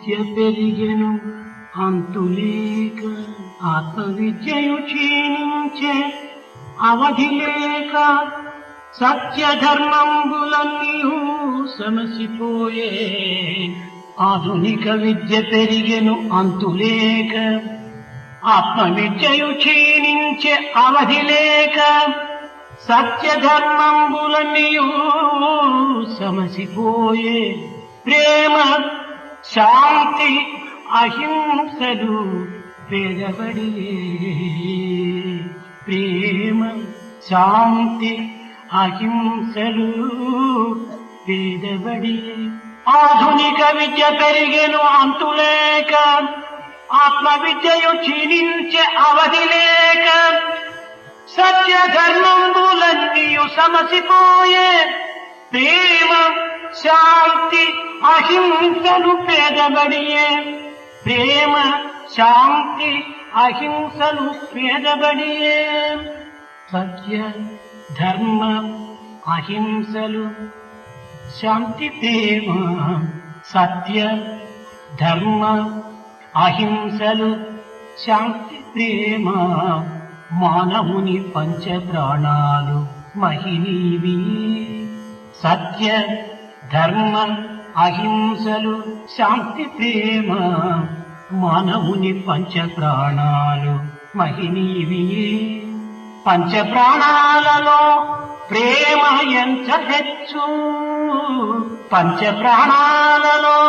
విద్య పెరిగెను అṁtulēక ātmavidyayu kṣīṇiṁce avadhilēka satyadharmaṁbulanniyu samasipōye ādhunika vidya perigenu aṁtulēka ātmavidyayu kṣīṇiṁce avadhilēka satyadharmaṁbulanniyu samasipōye prēma śāṁti ahiṁsalu pēdabaḍiye prēma śāṁti ahiṁsalu pēdabaḍiye ādhunika vidya perigenu aṁtulēka ātmavidyayu kṣīṇiṁce avadhilēka satyadharmaṁbulanniyu samasipōye prēma śāṁti ahiṁsalu pēdabaḍiye prēma śāṁti ahiṁsalu pēdabaḍiye satya dharma ahiṁsalu śāṁti prēma satya dharma ahiṁsalu śāṁti prēma mānavuni paṁcaprāṇālu mahini yiviye satya dharma ahiṁsalu śāṁti prēma mānavuni paṁcaprāṇālu mahini yiviye paṁcaprāṇāలలో ప్రేమ ఎంత హెచ్చు పంచప్రాణాలలో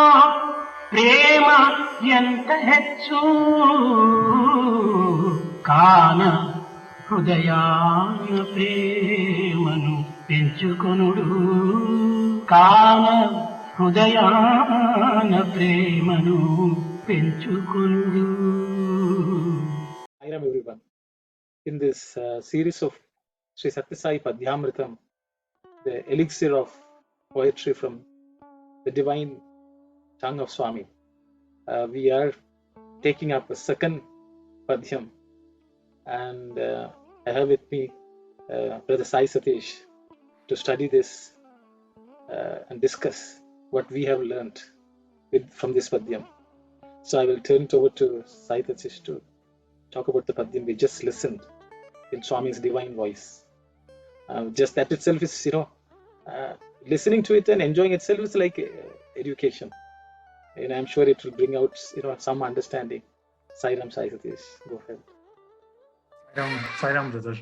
ప్రేమ ఎంత హెచ్చు కాన హృదయాన ప్రేమను పెంచుకొనుడు కాన హృదయాన ప్రేమను పెంచుకొనుడు. Hi everyone. In this series of Sri Sathya Sai Padyamrutham, the elixir of poetry from the divine tongue of Swami, we are taking up a second Padyam, and I have with me Brother Sai Satish to study this and discuss what we have learnt from this Padyam. So I will turn it over to Sai Satish to talk about the Padyam we just listened in Swami's divine voice. Just that itself is, listening to it and enjoying itself is like education. And I'm sure it will bring out, some understanding. Sairam, Sai Satish, go ahead. Sairam, brother.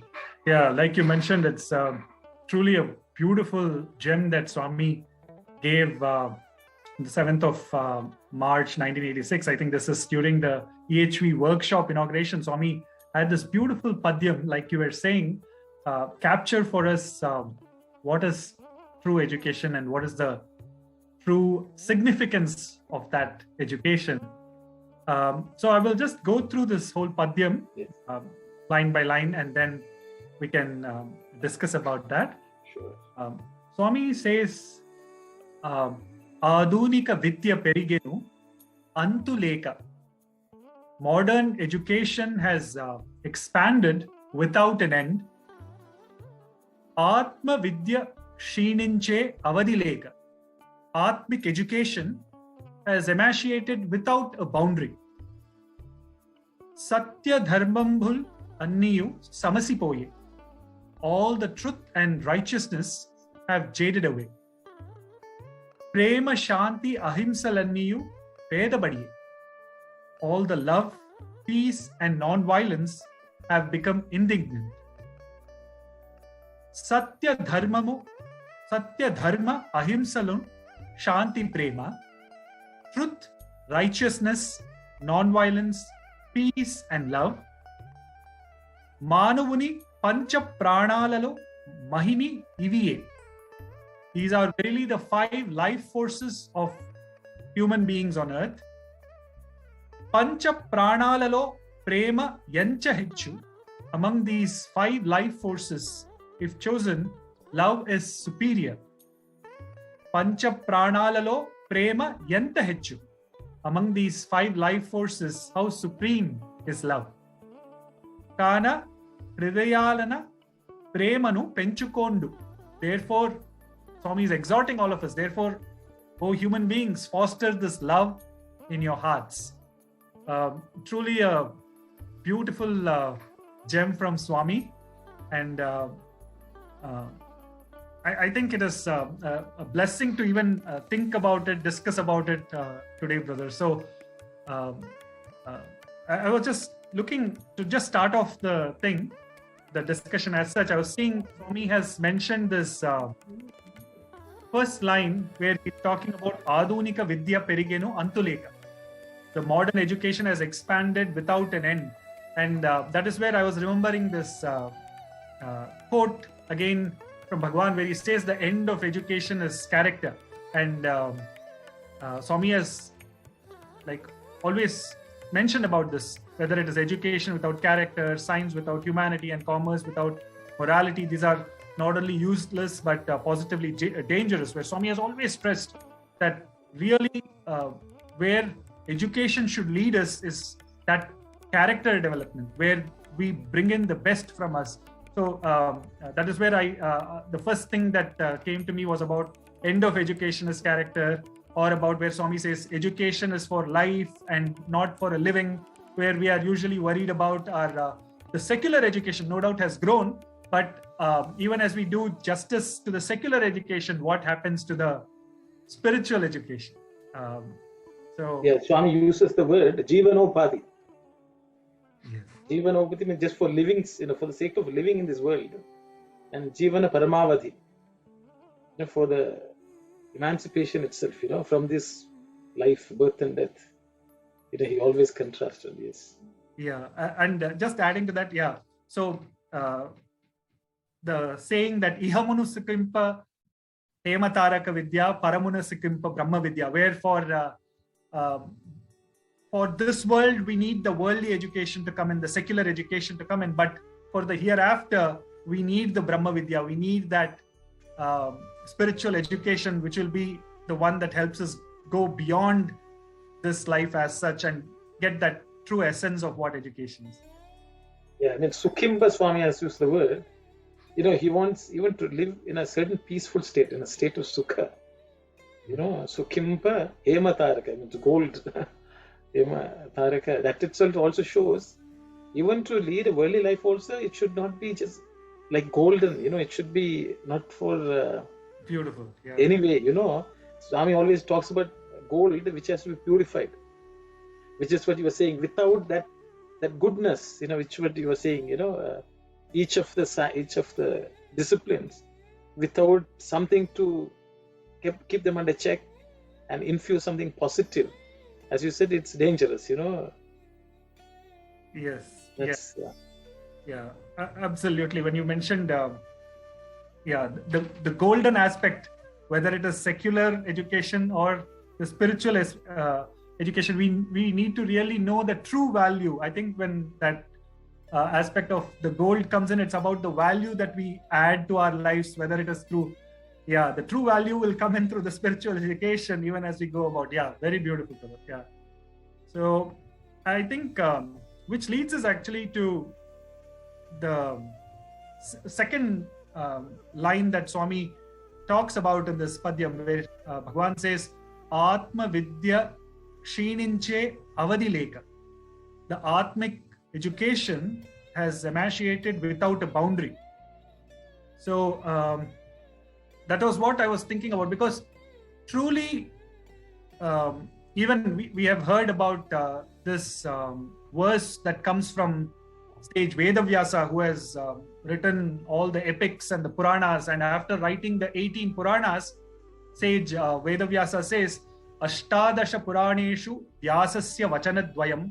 Yeah, like you mentioned, it's truly a beautiful gem that Swami gave the 7th of March 1986. I think this is during the EHV Workshop inauguration. Swami had this beautiful Padyam, like you were saying, capture for us what is true education and what is the true significance of that education. So I will just go through this whole Padyam line by line, and then we can discuss about that. Sure. Swami says, ādhunika vidya perigenu aṁtulēka. Modern education has expanded without an end. ātmavidyayu kṣīṇiṁce avadhilēka. Atmic education has emaciated without a boundary. satyadharmaṁbulanniyu samasipōye. All the truth and righteousness have jaded away. prēma śāṁti ahiṁsalu pēdabaḍiye. All the love, peace and non-violence have become indignant. satyadharma ahiṁsalu śāṁti prēma. Truth, righteousness, non-violence, peace and love. mānavuni paṁcaprāṇālu mahini yiviye. These are really the 5 life forces of human beings on earth. paṁcaprāṇālu prēma yancha hecchu. Among these 5 life forces, if chosen, love is superior. paṁcaprāṇālu prēma yanta hecchu. Among these 5 life forces, how supreme is love. Kana hridayalana prēmanu penchukondu. Therefore, Swami is exhorting all of us. Therefore, O human beings, foster this love in your hearts. Truly a beautiful gem from Swami, and I think it is a blessing to even think about it, discuss about it today, brother. So I was just looking to just start off the discussion as such. I was seeing Swami has mentioned this first line where he's talking about ādhunika vidya perigenu āntulēka. The modern education has expanded without an end. And that is where I was remembering this quote again from Bhagawan, where he says the end of education is character. And Swami has always mentioned about this, whether it is education without character, science without humanity, and commerce without morality. These are not only useless but positively dangerous, where Swami has always stressed that really where education should lead us is that character development, where we bring in the best from us. So that is where the first thing that came to me was about end of education is character, or about where Swami says education is for life and not for a living, where we are usually worried about our the secular education no doubt has grown, but even as we do justice to the secular education, what happens to the spiritual education? Swami uses the word jivanopati. Yes. Jivanopati means just for living, for the sake of living in this world, and jivana paramavadhi, for the emancipation itself, from this life, birth and death. He always contrasted. Yes. Yeah, and just adding to that, so the saying that ihamunu sikimpa hemataraka vidya paramuna sikimpa brahma vidya, where for this world we need the worldly education to come in, the secular education to come in, but for the hereafter we need the brahma vidya, we need that spiritual education, which will be the one that helps us go beyond this life as such and get that true essence of what education is. Sukhimba Swami has used the word. He wants even to live in a certain peaceful state, in a state of sukha. Sukhimba hemataraka, means gold. Hemataraka, that itself also shows, even to lead a worldly life also, it should not be just like golden, it should be not for beautiful. Anyway, Swami always talks about gold which has to be purified, which is what you were saying. Without that goodness, which what you were saying, each of the disciplines, without something to keep them under check and infuse something positive, as you said, it's dangerous. Yes. Absolutely. When you mentioned the golden aspect, whether it is secular education or the spiritual education, we need to really know the true value. I think when that aspect of the gold comes in, it's about the value that we add to our lives, whether it is through the true value will come in through the spiritual education, even as we go about. Very beautiful. So I think which leads us actually to the second line that Swami talks about in this Padyam, where Bhagawan says ātmavidyayu kṣīṇiṁce avadhilēka. The Atmic education has emancipated without a boundary. So that was what I was thinking about, because truly even we have heard about this verse that comes from sage Vedavyasa, who has written all the epics and the Puranas, and after writing the 18 Puranas, sage Vedavyasa says Ashtadasha Puraneshu Vyasasya Vachanadvayam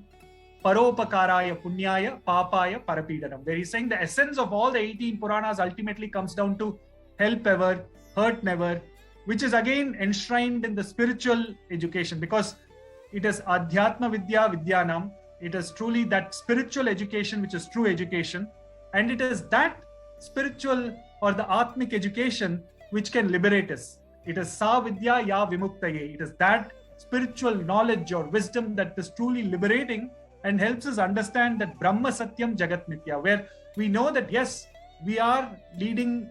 Paropakaraya Punyaya Papaya Parapidanam, where he's saying the essence of all the 18 Puranas ultimately comes down to help ever, hurt never, which is again enshrined in the spiritual education, because it is ādhyātmavidyayu vidyanam. It is truly that spiritual education which is true education, and it is that spiritual or the Atmic education which can liberate us. It is sa vidya ya vimuktaye. It is that spiritual knowledge or wisdom that is truly liberating and helps us understand that Brahma Satyam Jagat Mithya, where we know that yes, we are leading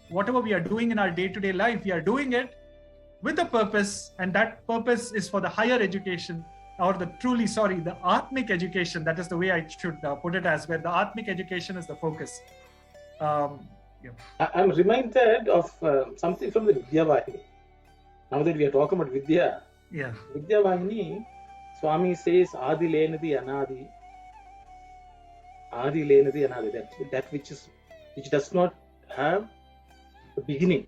whatever we are doing in our day-to-day life, we are doing it with a purpose, and that purpose is for the higher education, or the Atmic education, that is the way I should put it, as where the Atmic education is the focus. I'm reminded of something from the Vidya Vahini. Now that we are talking about Vidya, Vidya Vahini, Swami says, ādhunika anadi. Ādhunika anadi, that which does not have a beginning,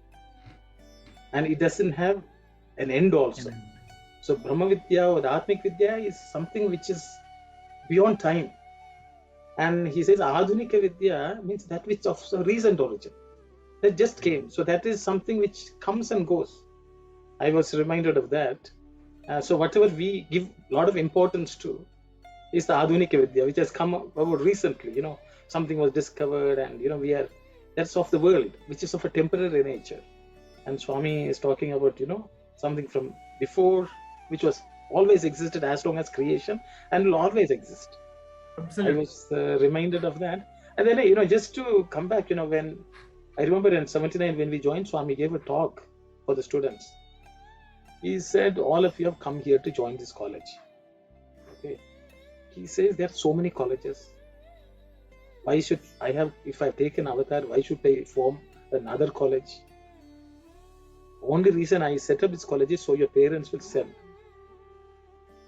and it doesn't have an end also. So Brahma Vidya or the Atmic Vidya is something which is beyond time. And he says ādhunika Vidya means that which of a recent origin, that just came. So that is something which comes and goes. I was reminded of that. So whatever we give a lot of importance to is the ādhunika Vidya, which has come about recently. Something was discovered, and that's of the world, which is of a temporary nature. And Swami is talking about something from before, which was always existed as long as creation, and will always exist. Absolutely. I was reminded of that. And then just to come back, when I remember in 79 when we joined, Swami gave a talk for the students. He said, all of you have come here to join this college. Okay. He says there are so many colleges. Why should I have, if I've taken avatar, why should I form another college? Only reason I set up this college is so your parents will send,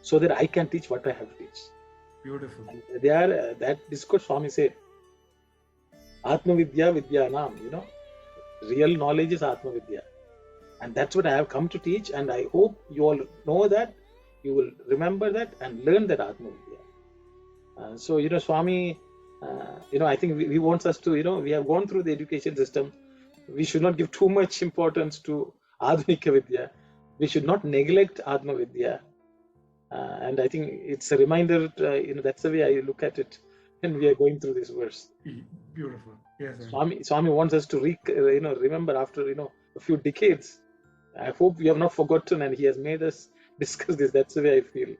so that I can teach what I have to teach. Beautiful. And they are that discourse Swami said, ātmavidyayu vidyanam, real knowledge is ātmavidya. And that's what I have come to teach, and I hope you all know that, you will remember that and learn that ātmavidya. So, Swami, I think we want us to, we have gone through the education system. We should not give too much importance to ādhunika Vidya. We should not neglect ātmavidya. And I think it's a reminder, that's the way I look at it when we are going through this verse. Beautiful. Yes, Swami wants us to remember after a few decades. I hope we have not forgotten, and he has made us discuss this. That's the way I feel.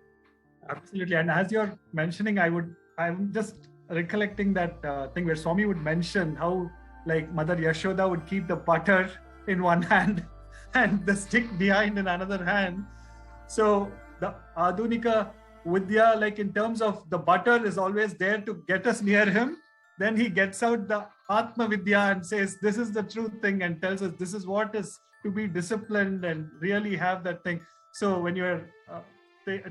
Absolutely. And as you're mentioning, I'm just recollecting that thing where Swami would mention how, like, Mother Yashoda would keep the butter in one hand and the stick behind in another hand. So the ādhunika Vidya, like in terms of the butter, is always there to get us near him. Then he gets out the ātmavidya and says, this is the true thing, and tells us this is what is to be disciplined and really have that thing. So when you're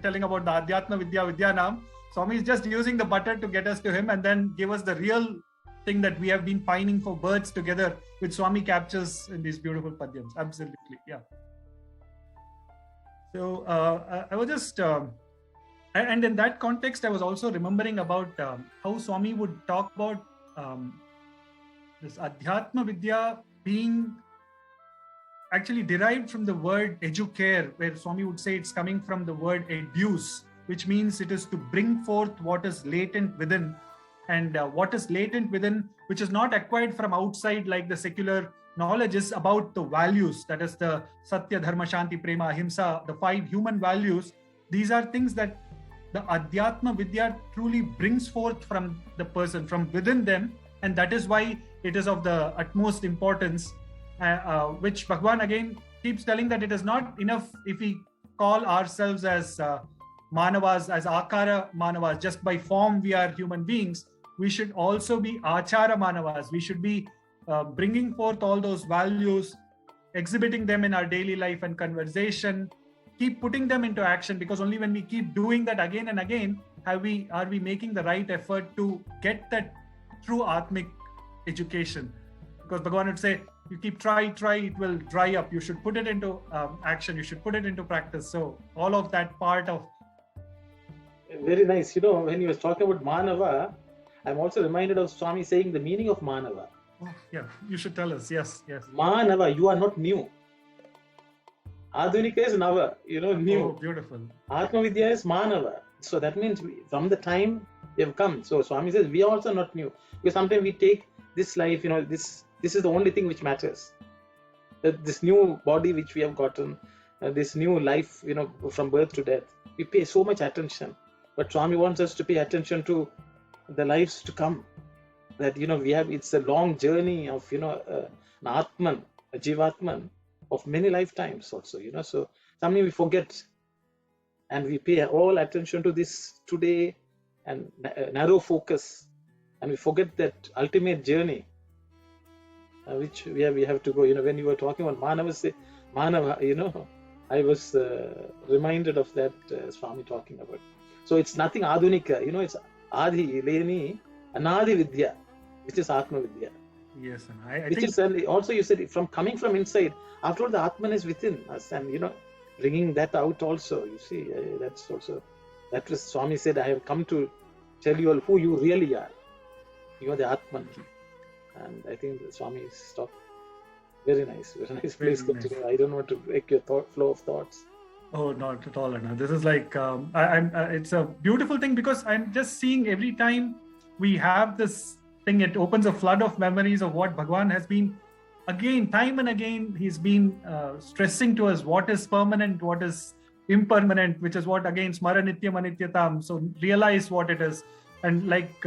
telling about the Adhyatma Vidya Vidyanam, Swami is just using the butter to get us to him, and then give us the real thing that we have been pining for birds together, which Swami captures in these beautiful padyams. Absolutely, yeah. So I was just, and in that context, I was also remembering about how Swami would talk about this Adhyatma Vidya being actually derived from the word educare, where Swami would say it's coming from the word educe, which means it is to bring forth what is latent within. And what is latent within, which is not acquired from outside like the secular knowledge, is about the values. That is the satya, dharma, śāṁti, prēma, ahimsa, the 5 human values. These are things that the Adhyatma Vidya truly brings forth from the person, from within them. And that is why it is of the utmost importance, which Bhagawan again keeps telling that it is not enough if we call ourselves as manavas, as akara manavas. Just by form we are human beings. We should also be achara manavas. We should be bringing forth all those values, exhibiting them in our daily life and conversation, keep putting them into action, because only when we keep doing that again and again are we making the right effort to get that true Atmic education. Because Bhagavan would say, you keep try, it will dry up. You should put it into action. You should put it into practice. So all of that part of... Very nice. When you were talking about manava, I'm also reminded of Swami saying the meaning of manava. Oh, yeah, you should tell us. Yes. Manava, you are not new. Ādhunika is nava, new. Oh, beautiful. Ātmavidya is manava. So that means from the time we have come. So Swami says we are also not new. Because sometimes we take this life, this is the only thing which matters. This new body which we have gotten, this new life, from birth to death. We pay so much attention. But Swami wants us to pay attention to the lives to come. That, it's a long journey of, an Atman, a Jivatman of many lifetimes also, So sometimes we forget. and we pay all attention to this today and narrow focus, and we forget that ultimate journey which we have to go. When you were talking about Manava, I was reminded of that Swami talking about. So it's nothing ādhunika, it's ādhi, leni, anādhi vidya, which is ātmavidyayu. Yes, and I which think... is also, you said, coming from inside. After all, the Atman is within us, and bringing that out also. You see, that was Swami said, I have come to tell you all who you really are. You are the Atman. And I think the Swami is talk. Very nice. Please continue. I don't want to break your flow of thoughts. Oh, not at all, Anna. This is like, it's a beautiful thing, because I'm just seeing every time we have this thing, it opens a flood of memories of what Bhagawan has been, again, time and again, he's been stressing to us what is permanent, what is impermanent, which is what, again, smara nityam anityatam. So realize what it is. And like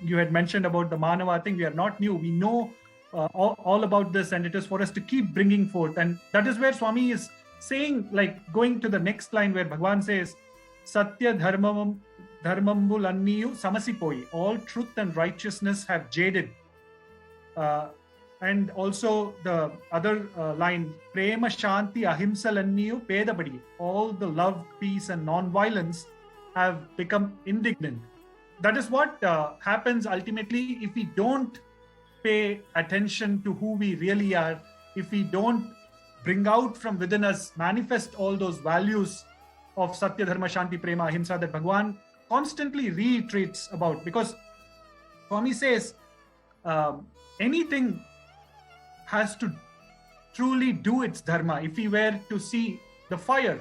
you had mentioned about the Manava thing, we are not new. We know all about this, and it is for us to keep bringing forth. And that is where Swami is saying, like going to the next line where Bhagawan says, satyadharmaṁbulanniyu samasipōye. All truth and righteousness have jaded. And also the other line, prēma, śāṁti, ahiṁsalu, pēdabaḍiye. All the love, peace and non-violence have become indignant. That is what happens ultimately if we don't pay attention to who we really are, if we don't bring out from within us, manifest all those values of satya, dharma, śāṁti, prēma, ahimsa that Bhagawan constantly reiterates about. Because Swami says anything has to truly do its dharma. If we were to see the fire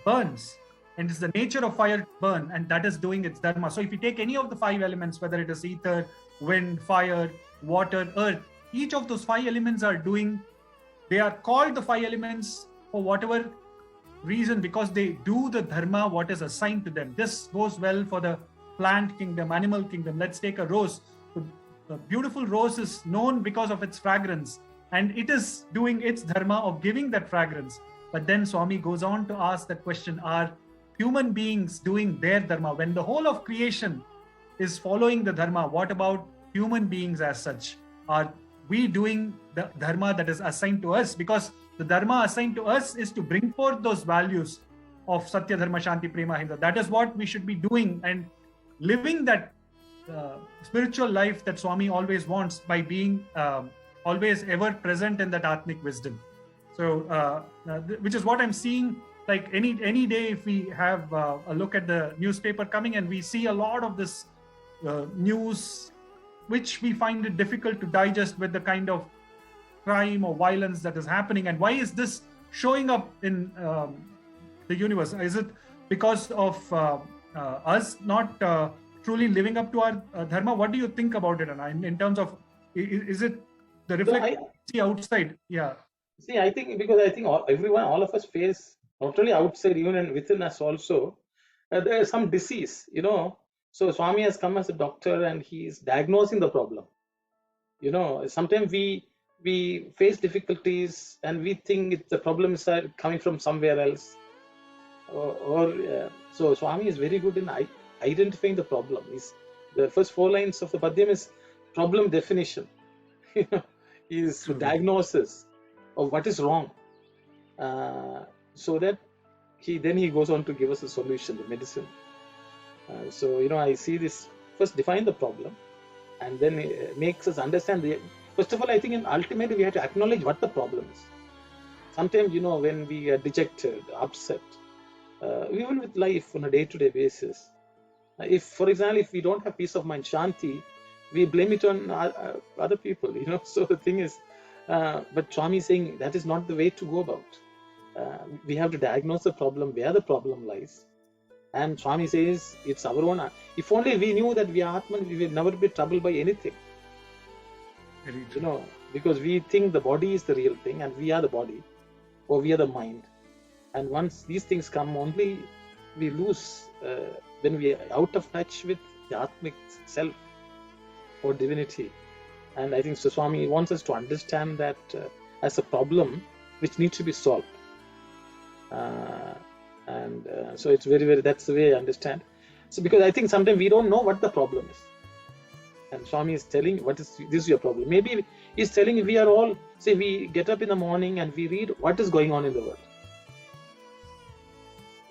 burns, and it's the nature of fire to burn, and that is doing its dharma. So if you take any of the 5 elements, whether it is ether, wind, fire, water, earth, each of those 5 elements they are called the 5 elements for whatever reason, because they do the dharma, what is assigned to them. This goes well for the plant kingdom, animal kingdom. Let's take a rose. The beautiful rose is known because of its fragrance, and it is doing its dharma of giving that fragrance. But then Swami goes on to ask that question, are human beings doing their dharma? When the whole of creation is following the dharma, what about human beings as such? Are we doing the dharma that is assigned to us? Because the dharma assigned to us is to bring forth those values of satya, dharma, śāṁti, prēma, ahimsa. That is what we should be doing, and living that spiritual life that Swami always wants by being always ever present in that ātmic wisdom. So, which is what I'm seeing. Like any day, if we have a look at the newspaper coming, and we see a lot of this news, which we find it difficult to digest with the kind of crime or violence that is happening. And why is this showing up in the universe? Is it because of us not truly living up to our dharma? What do you think about it, Anna, in terms of, is it the reflection outside? Yeah. See, I think all of us face, not only outside, even within us also, there is some disease, So Swami has come as a doctor, and he is diagnosing the problem. Sometimes we face difficulties, and we think the problems are coming from somewhere else. So Swami is very good in identifying the problem. The first 4 lines of the Padyam is problem definition. Is diagnosis of what is wrong. So that he goes on to give us a solution, the medicine. So I see this, first define the problem, and then it makes us understand first of all, I think ultimately we have to acknowledge what the problem is. Sometimes, when we are dejected, upset, even with life on a day-to-day basis, for example, if we don't have peace of mind, śāṁti, we blame it on other people, So the thing is, but Swami is saying that is not the way to go about. We have to diagnose the problem, where the problem lies. And Swami says it's our own. If only we knew that we are Atman, we will never be troubled by anything. Because we think the body is the real thing, and we are the body, or we are the mind. And once these things come, only we lose when we are out of touch with the Atmic self or divinity. And I think Swami wants us to understand that as a problem which needs to be solved. And so it's very, very, that's the way I understand. So because I think sometimes we don't know what the problem is. And Swami is telling, this is your problem. Maybe he's telling we are all, say we get up in the morning and we read what is going on in the world.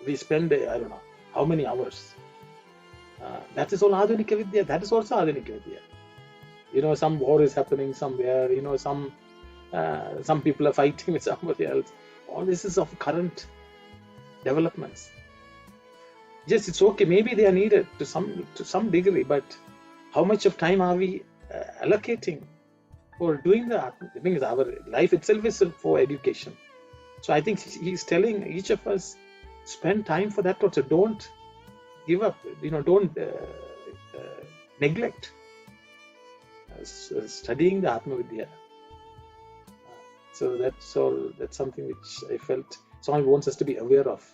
We spend, I don't know, how many hours. That is all ādhunika vidya. That is also ādhunika vidya. Some war is happening somewhere, some people are fighting with somebody else. All this is of current developments. Yes, it's okay. Maybe they are needed to some degree, but how much of time are we allocating for doing that? I think our life itself is for education. So I think he's telling each of us, spend time for that also. Don't give up. Don't neglect studying the ātmavidyayu. So that's something which I felt Swami wants us to be aware of.